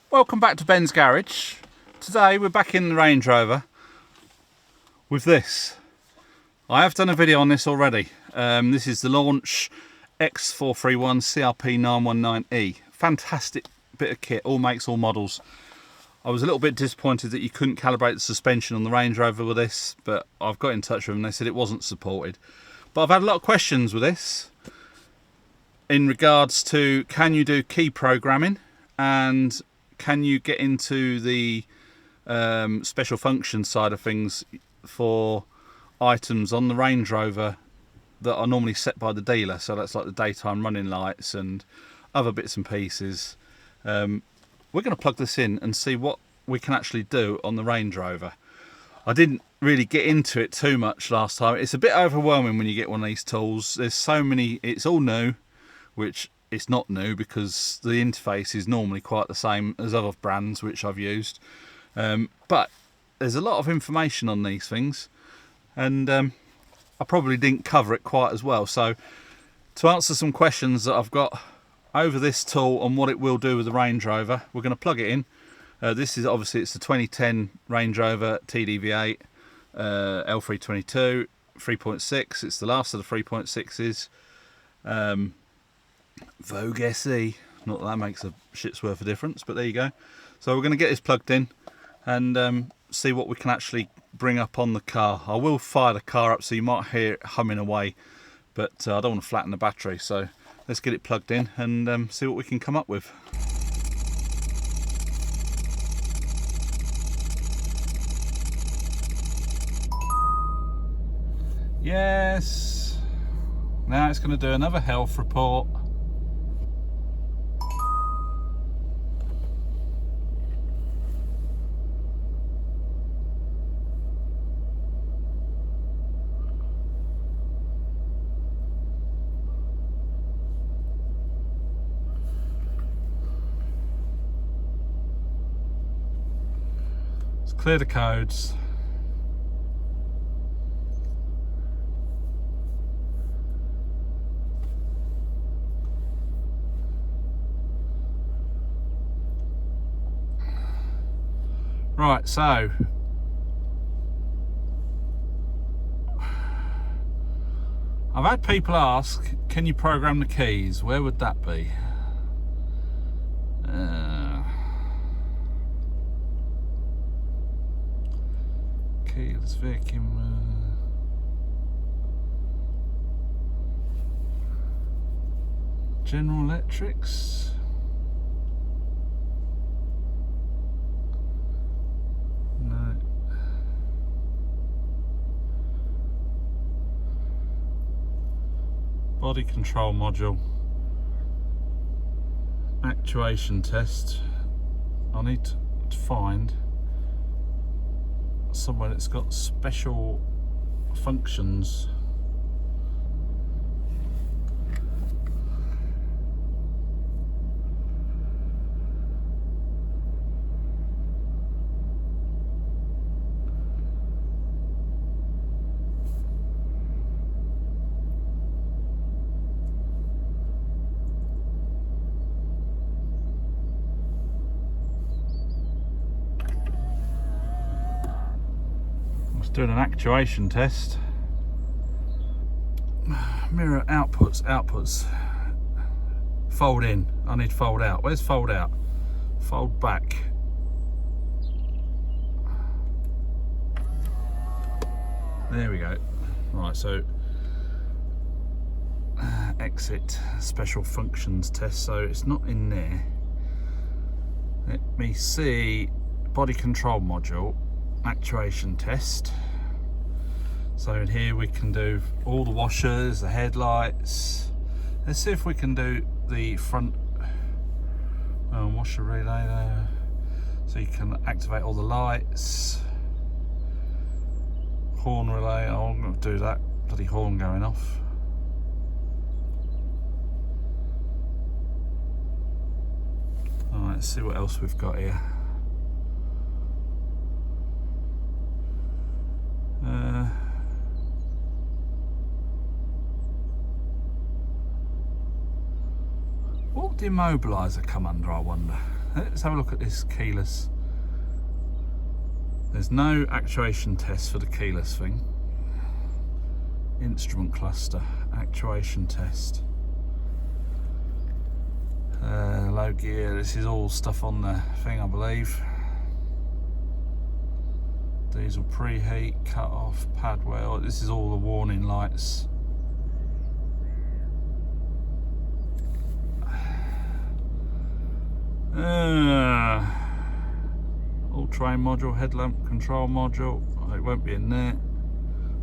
Welcome back to Ben's Garage. Today we're back in the Range Rover with this. I have done a video on this already. This is the Launch X431 CRP919E. Fantastic bit of kit, all makes, all models. I was a little bit disappointed that you couldn't calibrate the suspension on the Range Rover with this, but I've got in touch with them and they said it wasn't supported. But I've had a lot of questions with this in regards to, can you do key programming and can you get into the special function side of things for items on the Range Rover that are normally set by the dealer. So that's like the daytime running lights and other bits and pieces. We're going to plug this in and see what we can actually do on the Range Rover. I didn't really get into it too much last time. It's a bit overwhelming when you get one of these tools. There's so many, it's all new, which it's not new because the interface is normally quite the same as other brands which I've used. But there's a lot of information on these things, and I probably didn't cover it quite as well. So to answer some questions that I've got over this tool and what it will do with the Range Rover, we're going to plug it in. This is obviously, it's the 2010 Range Rover TDV8 L322 3.6. It's the last of the 3.6s. Vogue SE, not that that makes a shit's worth of difference, but there you go. So we're going to get this plugged in and see what we can actually bring up on the car. I will fire the car up so you might hear it humming away, but I don't want to flatten the battery, so let's get it plugged in and see what we can come up with. Yes, now it's going to do another health report. Let's clear the codes. Right, so I've had people ask, can you program the keys? Where would that be? Keyless vacuum. General Electrics. No. Body control module. Actuation test. I need to find somewhere that's got special functions. Doing an actuation test. Mirror outputs. Fold in. I need fold out. Where's fold out? Fold back. There we go. Right, so exit special functions test. So it's not in there. Let me see. Body control module. Actuation test. So in here we can do all the washers, the headlights. Let's see if we can do the front washer relay there. So you can activate all the lights. Horn relay, oh, I'm going to do that. Bloody horn going off. Alright, let's see what else we've got here. What would the immobiliser come under, I wonder? let's have a look at this keyless. There's no actuation test for the keyless thing. Instrument cluster, actuation test. Low gear, this is all stuff on the thing, I believe. Diesel preheat, cut off, pad well, this is all the warning lights. All terrain module, headlamp control module, it won't be in there.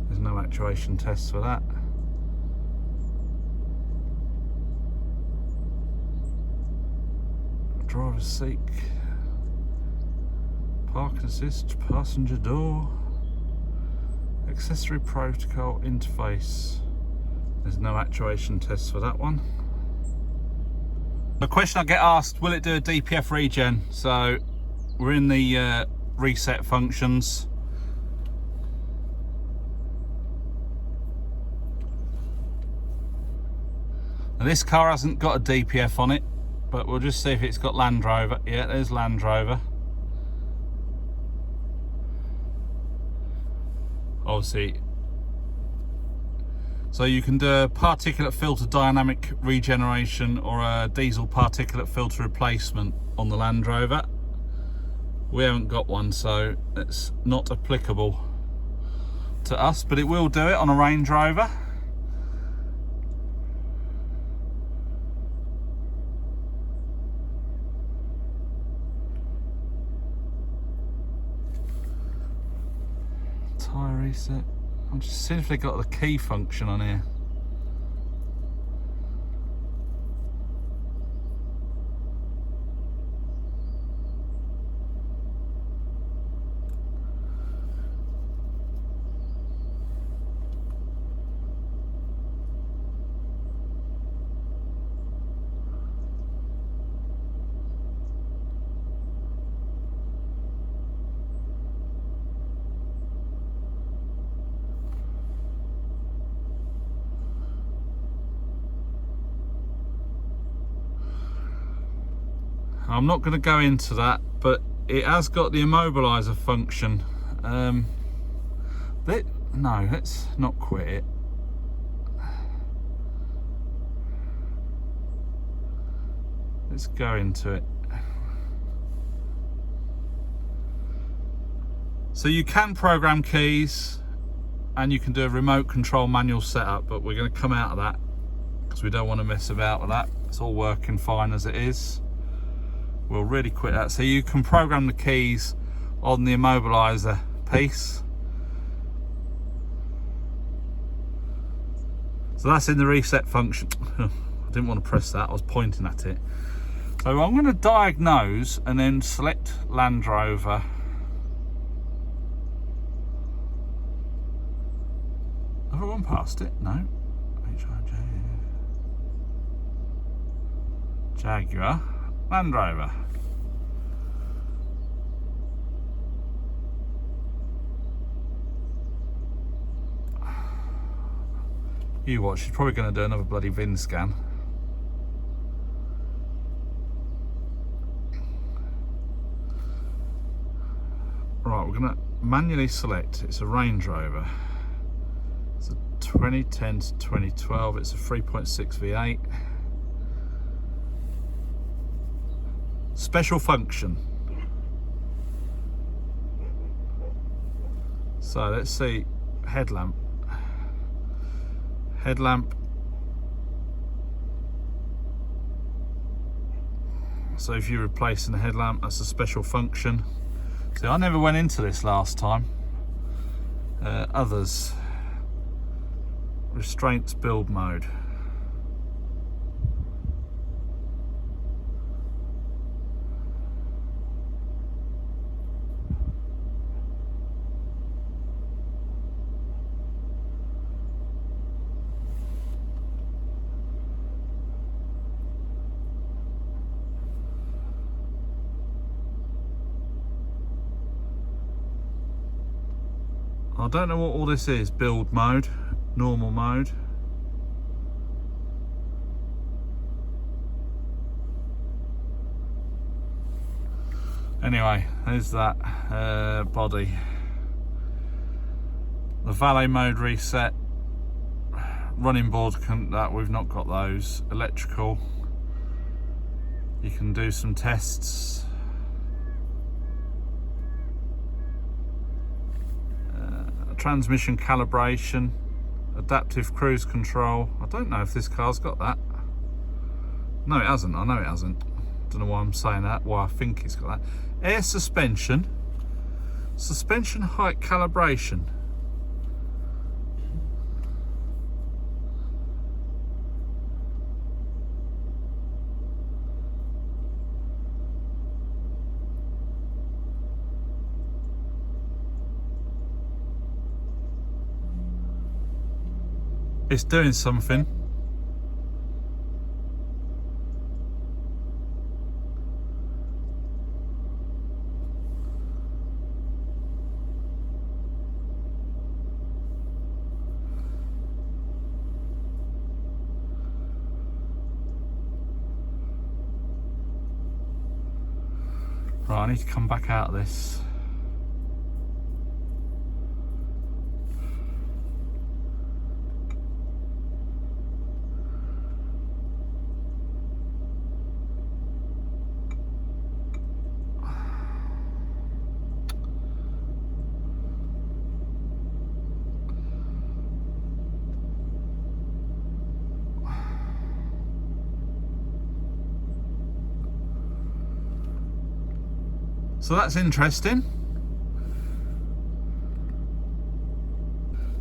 There's no actuation tests for that. Driver's seat, park assist, passenger door, accessory protocol interface. There's no actuation tests for that one. The question I get asked, will it do a DPF regen? So we're in the reset functions. Now this car hasn't got a DPF on it, but we'll just see if it's got Land Rover. Yeah, there's Land Rover. Obviously, so you can do a particulate filter dynamic regeneration or a diesel particulate filter replacement on the Land Rover. We haven't got one, so it's not applicable to us, but it will do it on a Range Rover. Tyre reset. I'm just seeing if they got the key function on here. I'm not going to go into that, but it has got the immobiliser function. No, let's not quit it. Let's go into it. So you can program keys and you can do a remote control manual setup, but we're going to come out of that because we don't want to mess about with that. It's all working fine as it is. We'll really quit that. So you can program the keys on the immobiliser piece. So that's in the reset function. I didn't want to press that, I was pointing at it. So I'm going to diagnose and then select Land Rover. Have I gone past it? No. Jaguar, Land Rover. You watch, she's probably going to do another bloody VIN scan. Right, we're going to manually select. It's a Range Rover. It's a 2010 to 2012. It's a 3.6 V8. Special function. So let's see, headlamp. Headlamp. So if you're replacing the headlamp, that's a special function. See, I never went into this last time. Others. Restraints build mode. I don't know what all this is. Build mode, normal mode. Anyway, there's that body. The valet mode reset, running board, that we've not got those. Electrical, you can do some tests. Transmission calibration, adaptive cruise control. I don't know if this car's got that. No, it hasn't. I know it hasn't. Don't know why I'm saying that, why I think it's got that. Air suspension, suspension height calibration. It's doing something. Right, I need to come back out of this. So that's interesting.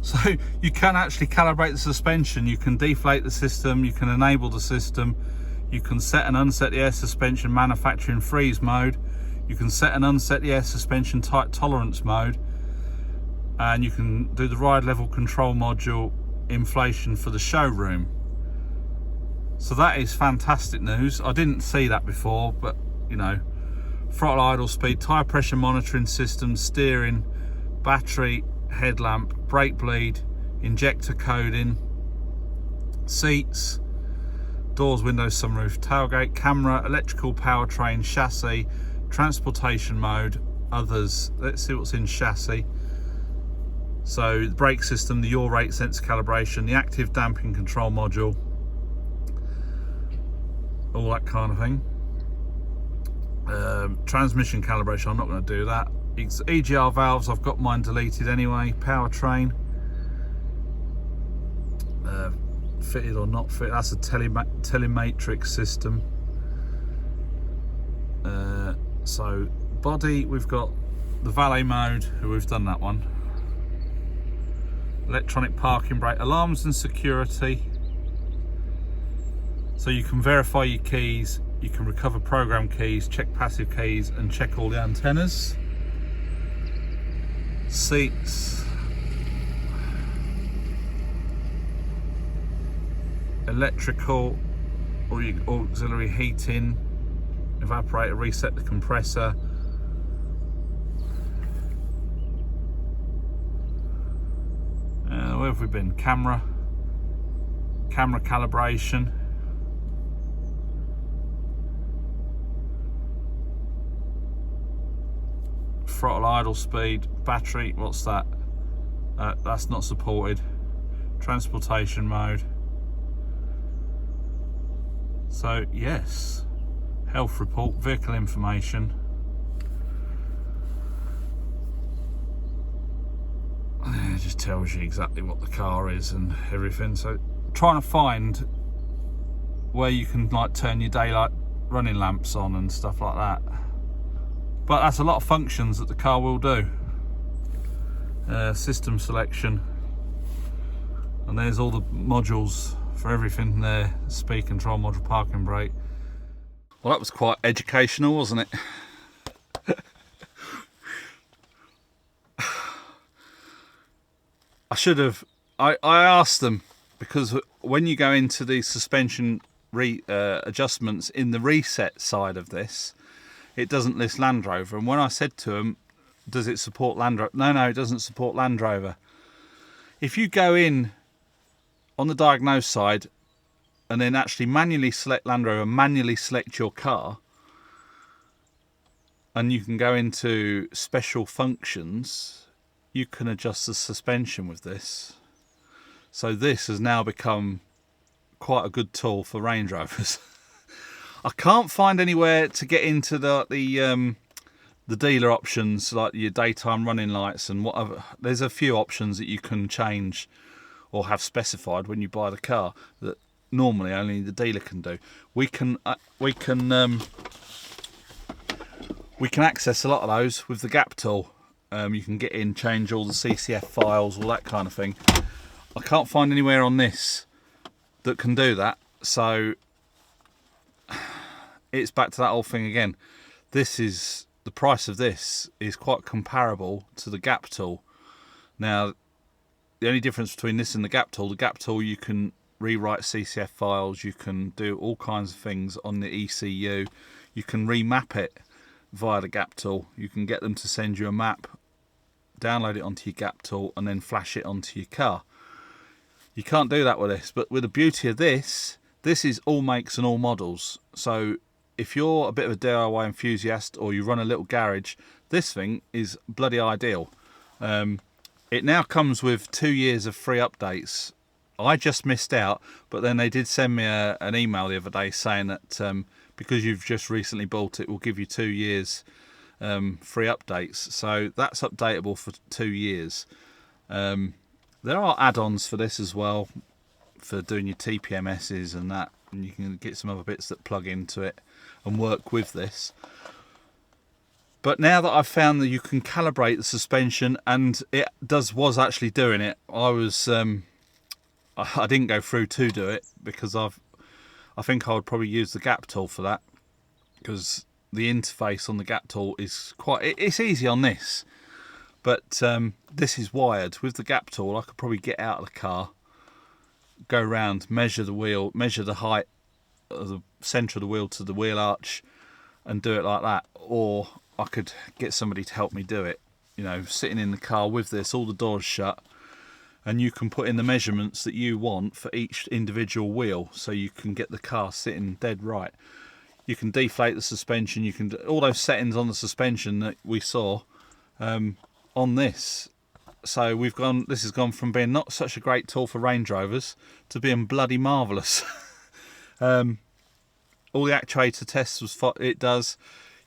So you can actually calibrate the suspension, you can deflate the system, you can enable the system, you can set and unset the air suspension manufacturing freeze mode, you can set and unset the air suspension tight tolerance mode, and you can do the ride level control module inflation for the showroom. So that is fantastic news. I didn't see that before, but you know, throttle idle speed, tyre pressure monitoring system, steering, battery, headlamp, brake bleed, injector coding, seats, doors, windows, sunroof, tailgate, camera, electrical powertrain, chassis, transportation mode, others. Let's see what's in chassis. So the brake system, the yaw rate sensor calibration, the active damping control module, all that kind of thing. Transmission calibration, I'm not going to do that. EGR valves, I've got mine deleted anyway. Powertrain, fitted or not fitted, that's a telematrix system. So body, we've got the valet mode, we've done that one. Electronic parking brake, alarms and security, so you can verify your keys, you can recover program keys, check passive keys, and check all the antennas. Seats, electrical, or auxiliary heating, evaporator, reset the compressor. Where have we been? Camera calibration. Throttle idle speed, battery, what's that? That's not supported. Transportation mode. So yes, health report, vehicle information. It just tells you exactly what the car is and everything. So trying to find where you can like turn your daylight running lamps on and stuff like that. But that's a lot of functions that the car will do. System selection, and there's all the modules for everything there. Speed control module, parking brake. Well, that was quite educational, wasn't it? I should have, I asked them, because when you go into the suspension adjustments in the reset side of this, it doesn't list Land Rover. And when I said to them, does it support Land Rover? No, it doesn't support Land Rover. If you go in on the diagnose side and then actually manually select Land Rover, manually select your car, and you can go into special functions. You can adjust the suspension with this. So this has now become quite a good tool for Range Rovers. I can't find anywhere to get into the dealer options, like your daytime running lights and whatever. There's a few options that you can change or have specified when you buy the car that normally only the dealer can do. We can access a lot of those with the gap tool. You can get in, change all the CCF files, all that kind of thing. I can't find anywhere on this that can do that, so it's back to that old thing again. The price of this is quite comparable to the gap tool. Now, the only difference between this and the gap tool you can rewrite CCF files, you can do all kinds of things on the ECU, you can remap it via the gap tool. You can get them to send you a map, download it onto your gap tool, and then flash it onto your car. You can't do that with this, but with the beauty of this is all makes and all models. So if you're a bit of a DIY enthusiast or you run a little garage, this thing is bloody ideal. It now comes with 2 years of free updates. I just missed out, but then they did send me an email the other day saying that because you've just recently bought it, we'll give you 2 years free updates. So that's updatable for 2 years. There are add-ons for this as well, for doing your TPMSs and that, and you can get some other bits that plug into it and work with this. But now that I've found that you can calibrate the suspension, and it was actually doing it, I didn't go through to do it because I think I would probably use the gap tool for that, because the interface on the gap tool is it's easy on this, but this is wired. With the gap tool I could probably get out of the car, go around, measure the wheel, measure the height of the centre of the wheel to the wheel arch, and do it like that. Or I could get somebody to help me do it, you know, sitting in the car with this, all the doors shut, and you can put in the measurements that you want for each individual wheel, so you can get the car sitting dead right. You can deflate the suspension, you can do all those settings on the suspension that we saw on this. So this has gone from being not such a great tool for Range Rovers to being bloody marvellous. All the actuator tests it does,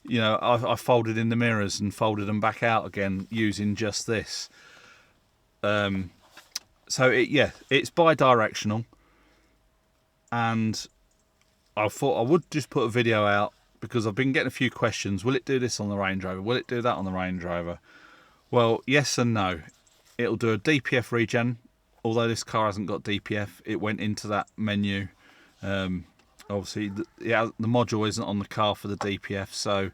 you know, I folded in the mirrors and folded them back out again using just this. So it's bi-directional, and I thought I would just put a video out because I've been getting a few questions. Will it do this on the Range Rover? Will it do that on the Range Rover? Well, yes and no. It'll do a DPF regen, although this car hasn't got DPF. It went into that menu. Obviously, the module isn't on the car for the DPF, so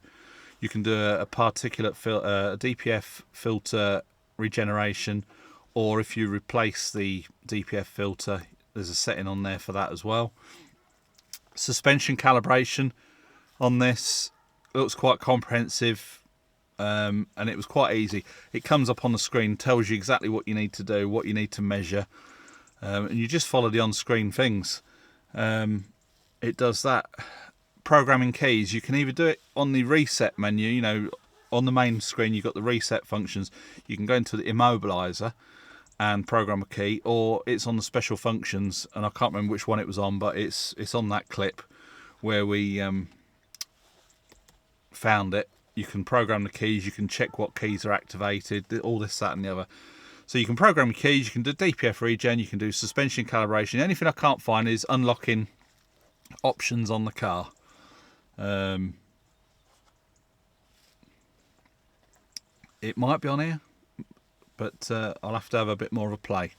you can do a particulate a DPF filter regeneration, or if you replace the DPF filter, there's a setting on there for that as well. Suspension calibration on this looks quite comprehensive, and it was quite easy. It comes up on the screen, tells you exactly what you need to do, what you need to measure, and you just follow the on-screen things. It does that. Programming keys, you can either do it on the reset menu, you know, on the main screen you've got the reset functions. You can go into the immobilizer and program a key, or it's on the special functions, and I can't remember which one it was on, but it's on that clip where we found it. You can program the keys, you can check what keys are activated, all this, that and the other. So you can program your keys, you can do DPF regen, you can do suspension calibration. Anything I can't find is unlocking options on the car. It might be on here, but I'll have to have a bit more of a play.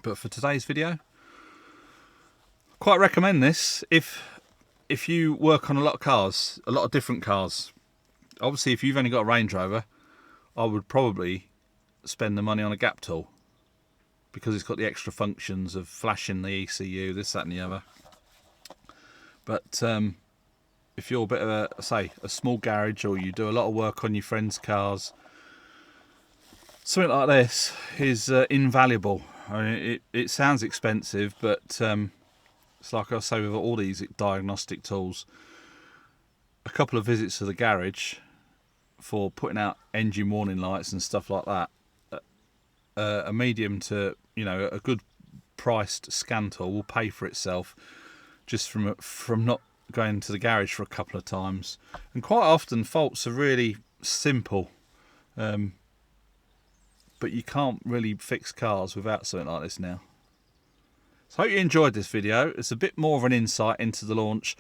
But for today's video, quite recommend this if you work on a lot of cars, a lot of different cars. Obviously, if you've only got a Range Rover, I would probably spend the money on a gap tool, because it's got the extra functions of flashing the ECU, this, that and the other. But if you're a bit of a small garage, or you do a lot of work on your friends' cars, something like this is invaluable. I mean, it sounds expensive, but it's like I say with all these diagnostic tools, a couple of visits to the garage for putting out engine warning lights and stuff like that, a medium to, you know, a good priced scan tool will pay for itself just from not going to the garage for a couple of times. And quite often faults are really simple, but you can't really fix cars without something like this now. So I hope you enjoyed this video. It's a bit more of an insight into the Launch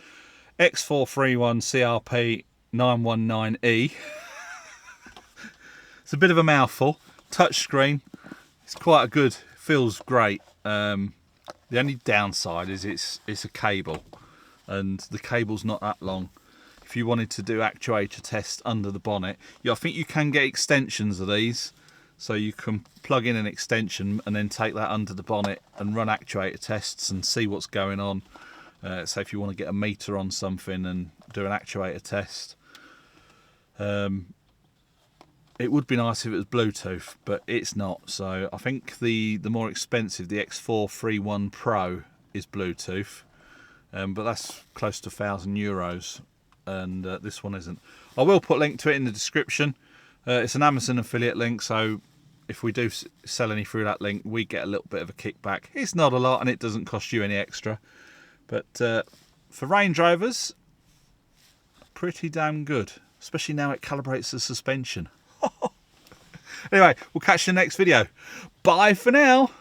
X431 CRP919E. It's a bit of a mouthful. Touchscreen. It's quite good. Feels great. The only downside is it's a cable, and the cable's not that long. If you wanted to do actuator tests under the bonnet, I think you can get extensions of these, so you can plug in an extension and then take that under the bonnet and run actuator tests and see what's going on. So if you want to get a meter on something and do an actuator test. It would be nice if it was Bluetooth, but it's not. So I think the more expensive, the X431 Pro, is Bluetooth, but that's close to €1,000, and this one isn't. I will put a link to it in the description. It's an Amazon affiliate link, so if we do sell any through that link, we get a little bit of a kickback. It's not a lot, and it doesn't cost you any extra. But for Range Rovers, pretty damn good, especially now it calibrates the suspension. Anyway, we'll catch you in the next video. Bye for now.